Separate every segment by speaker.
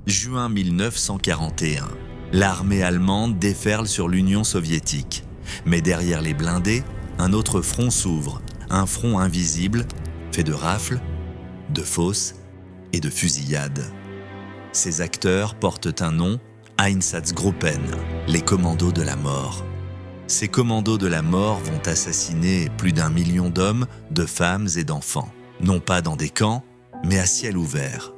Speaker 1: Juin 1941. L'armée allemande déferle sur l'Union soviétique. Mais derrière les blindés, un autre front s'ouvre, un front invisible, fait de rafles, de fosses et de fusillades. Ces acteurs portent un nom, Einsatzgruppen, les commandos de la mort. Ces commandos de la mort vont assassiner plus d'1 million d'hommes, de femmes et d'enfants. Non pas dans des camps, mais à ciel ouvert.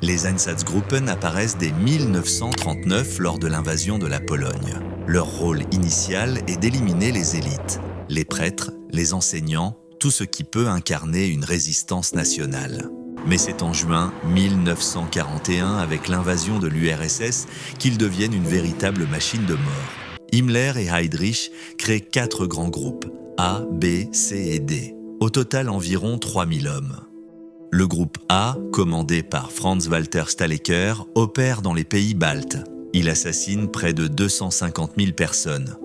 Speaker 1: Les Einsatzgruppen apparaissent dès 1939 lors de l'invasion de la Pologne. Leur rôle initial est d'éliminer les élites, les prêtres, les enseignants, tout ce qui peut incarner une résistance nationale. Mais c'est en juin 1941, avec l'invasion de l'URSS, qu'ils deviennent une véritable machine de mort. Himmler et Heydrich créent 4 grands groupes, A, B, C et D. Au total, environ 3000 hommes. Le groupe A, commandé par Franz Walter Stahlecker, opère dans les pays baltes. Il assassine près de 250 000 personnes.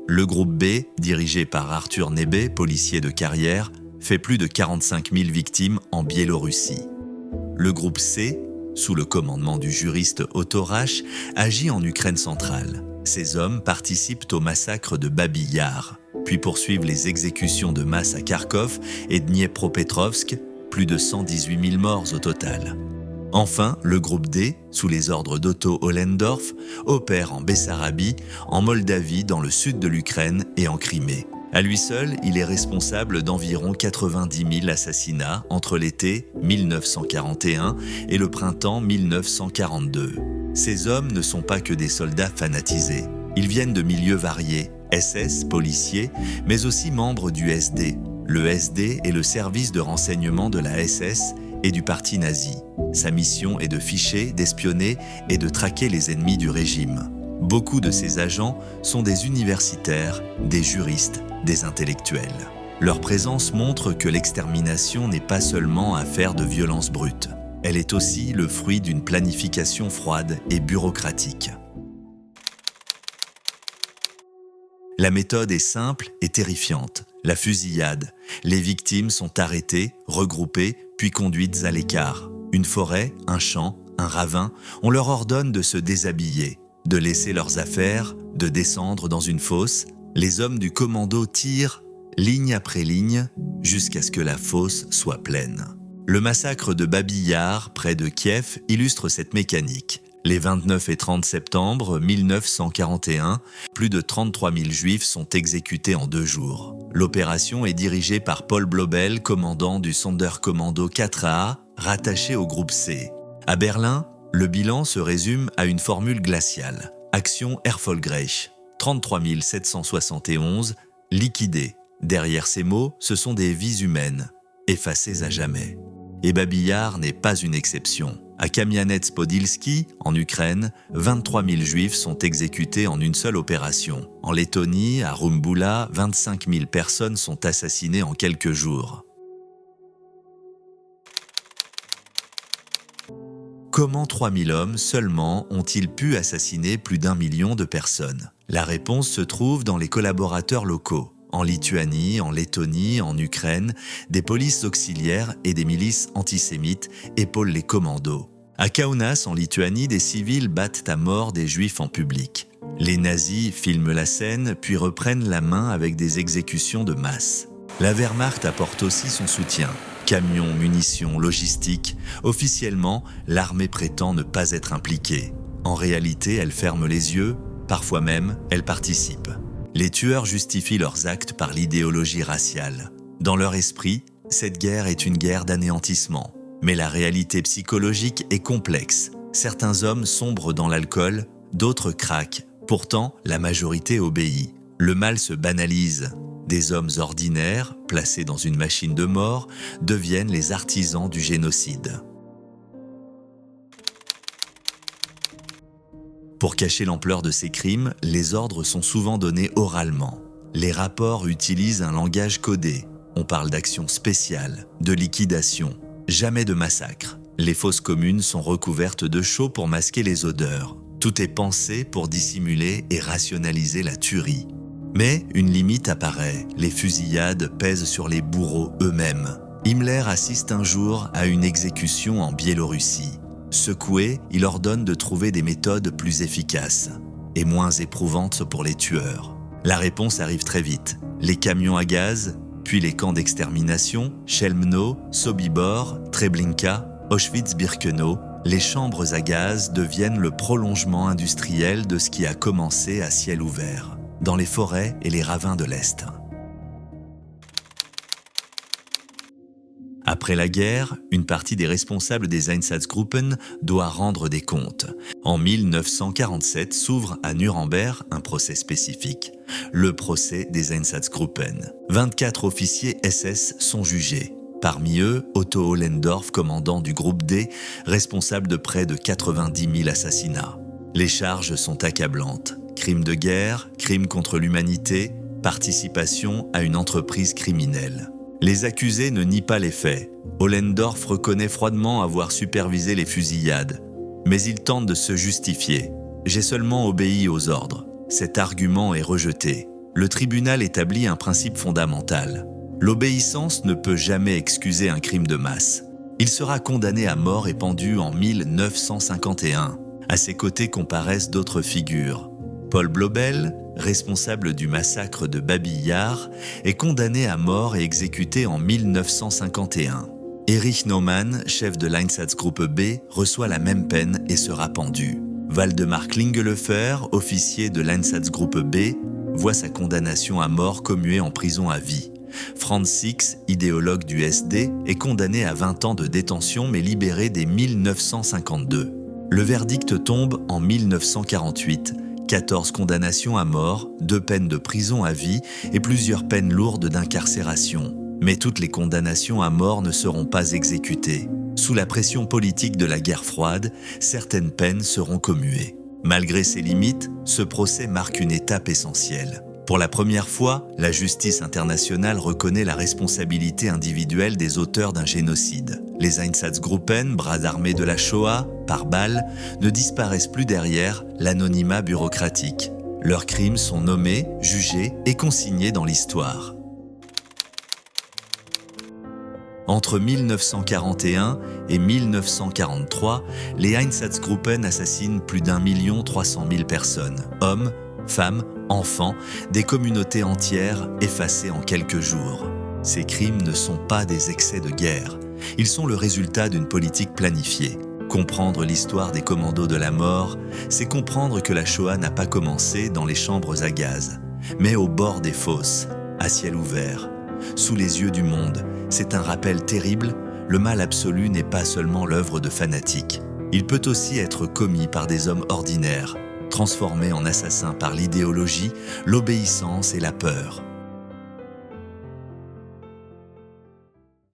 Speaker 1: Le groupe B, dirigé par Arthur Nebe, policier de carrière, fait plus de 45 000 victimes en Biélorussie. Le groupe C, sous le commandement du juriste Otto Rasch, agit en Ukraine centrale. Ces hommes participent au massacre de Babi Yar, puis poursuivent les exécutions de masse à Kharkov et Dniepropetrovsk, plus de 118 000 morts au total. Enfin, le groupe D, sous les ordres d'Otto Ollendorf, opère en Bessarabie, en Moldavie, dans le sud de l'Ukraine et en Crimée. À lui seul, il est responsable d'environ 90 000 assassinats entre l'été 1941 et le printemps 1942. Ces hommes ne sont pas que des soldats fanatisés. Ils viennent de milieux variés, SS, policiers, mais aussi membres du SD. Le SD est le service de renseignement de la SS et du parti nazi. Sa mission est de ficher, d'espionner et de traquer les ennemis du régime. Beaucoup de ces agents sont des universitaires, des juristes, des intellectuels. Leur présence montre que l'extermination n'est pas seulement affaire de violence brute. Elle est aussi le fruit d'une planification froide et bureaucratique. La méthode est simple et terrifiante. La fusillade. Les victimes sont arrêtées, regroupées, puis conduites à l'écart. Une forêt, un champ, un ravin, on leur ordonne de se déshabiller, de laisser leurs affaires, de descendre dans une fosse. Les hommes du commando tirent, ligne après ligne, jusqu'à ce que la fosse soit pleine. Le massacre de Babi Yar, près de Kiev, illustre cette mécanique. Les 29 et 30 septembre 1941, plus de 33 000 Juifs sont exécutés en 2 jours. L'opération est dirigée par Paul Blobel, commandant du Sonderkommando 4A, rattaché au groupe C. À Berlin, le bilan se résume à une formule glaciale. Action Erfolgreich, 33 771 liquidés. Derrière ces mots, ce sont des vies humaines, effacées à jamais. Et Babi Yar n'est pas une exception. À Kamianets-Podilski, en Ukraine, 23 000 Juifs sont exécutés en une seule opération. En Lettonie, à Rumbula, 25 000 personnes sont assassinées en quelques jours. Comment 3 000 hommes seulement ont-ils pu assassiner plus d'1 million de personnes? La réponse se trouve dans les collaborateurs locaux. En Lituanie, en Lettonie, en Ukraine, des polices auxiliaires et des milices antisémites épaulent les commandos. À Kaunas, en Lituanie, des civils battent à mort des Juifs en public. Les nazis filment la scène, puis reprennent la main avec des exécutions de masse. La Wehrmacht apporte aussi son soutien. Camions, munitions, logistique. Officiellement, l'armée prétend ne pas être impliquée. En réalité, elle ferme les yeux, parfois même, elle participe. Les tueurs justifient leurs actes par l'idéologie raciale. Dans leur esprit, cette guerre est une guerre d'anéantissement. Mais la réalité psychologique est complexe. Certains hommes sombrent dans l'alcool, d'autres craquent. Pourtant, la majorité obéit. Le mal se banalise. Des hommes ordinaires, placés dans une machine de mort, deviennent les artisans du génocide. Pour cacher l'ampleur de ces crimes, les ordres sont souvent donnés oralement. Les rapports utilisent un langage codé. On parle d'actions spéciales, de liquidation, jamais de massacre. Les fosses communes sont recouvertes de chaux pour masquer les odeurs. Tout est pensé pour dissimuler et rationaliser la tuerie. Mais une limite apparaît. Les fusillades pèsent sur les bourreaux eux-mêmes. Himmler assiste un jour à une exécution en Biélorussie. Secoué, il ordonne de trouver des méthodes plus efficaces et moins éprouvantes pour les tueurs. La réponse arrive très vite. Les camions à gaz, puis les camps d'extermination, Chelmno, Sobibor, Treblinka, Auschwitz-Birkenau, les chambres à gaz deviennent le prolongement industriel de ce qui a commencé à ciel ouvert, dans les forêts et les ravins de l'Est. Après la guerre, une partie des responsables des Einsatzgruppen doit rendre des comptes. En 1947 s'ouvre à Nuremberg un procès spécifique, le procès des Einsatzgruppen. 24 officiers SS sont jugés. Parmi eux, Otto Ohlendorf, commandant du groupe D, responsable de près de 90 000 assassinats. Les charges sont accablantes. Crimes de guerre, crimes contre l'humanité, participation à une entreprise criminelle. Les accusés ne nient pas les faits. Ohlendorf reconnaît froidement avoir supervisé les fusillades, mais il tente de se justifier. « J'ai seulement obéi aux ordres ». Cet argument est rejeté. Le tribunal établit un principe fondamental. L'obéissance ne peut jamais excuser un crime de masse. Il sera condamné à mort et pendu en 1951. À ses côtés comparaissent d'autres figures. Paul Blobel, responsable du massacre de Babi Yar, est condamné à mort et exécuté en 1951. Erich Naumann, chef de l'Einsatzgruppe B, reçoit la même peine et sera pendu. Waldemar Klingelhofer, officier de l'Einsatzgruppe B, voit sa condamnation à mort commuée en prison à vie. Franz Six, idéologue du SD, est condamné à 20 ans de détention mais libéré dès 1952. Le verdict tombe en 1948. 14 condamnations à mort, 2 peines de prison à vie et plusieurs peines lourdes d'incarcération. Mais toutes les condamnations à mort ne seront pas exécutées. Sous la pression politique de la guerre froide, certaines peines seront commuées. Malgré ses limites, ce procès marque une étape essentielle. Pour la première fois, la justice internationale reconnaît la responsabilité individuelle des auteurs d'un génocide. Les Einsatzgruppen, bras armés de la Shoah, par balles, ne disparaissent plus derrière l'anonymat bureaucratique. Leurs crimes sont nommés, jugés et consignés dans l'histoire. Entre 1941 et 1943, les Einsatzgruppen assassinent plus d'1 300 000 personnes, hommes, femmes, enfants, des communautés entières effacées en quelques jours. Ces crimes ne sont pas des excès de guerre, ils sont le résultat d'une politique planifiée. Comprendre l'histoire des commandos de la mort, c'est comprendre que la Shoah n'a pas commencé dans les chambres à gaz, mais au bord des fosses, à ciel ouvert. Sous les yeux du monde, c'est un rappel terrible, le mal absolu n'est pas seulement l'œuvre de fanatiques. Il peut aussi être commis par des hommes ordinaires, transformés en assassins par l'idéologie, l'obéissance et la peur.